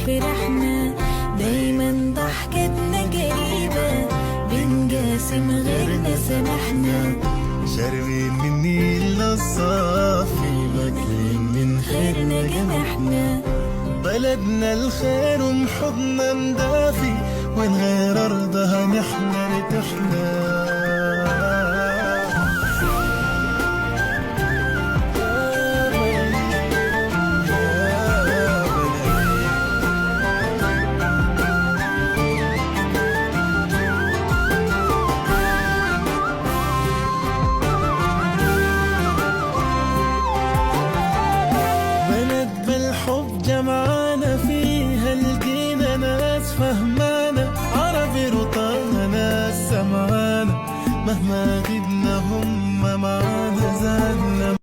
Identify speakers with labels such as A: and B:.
A: فرحنا، دايما ضحكتنا قريبة، بنقاسم غيرنا سمحنا.
B: شاربين من النيل الصافي، باكلين من خيرنا جمحنا. بلدنا الخير ومحضنا مدافي، وين غير أرضها نحن ارتحنا. بالحب جمعانا، فيها لقينا ناس فهمانا، عربي رطانا ناس سمعانا، مهما غبنا هم معانا.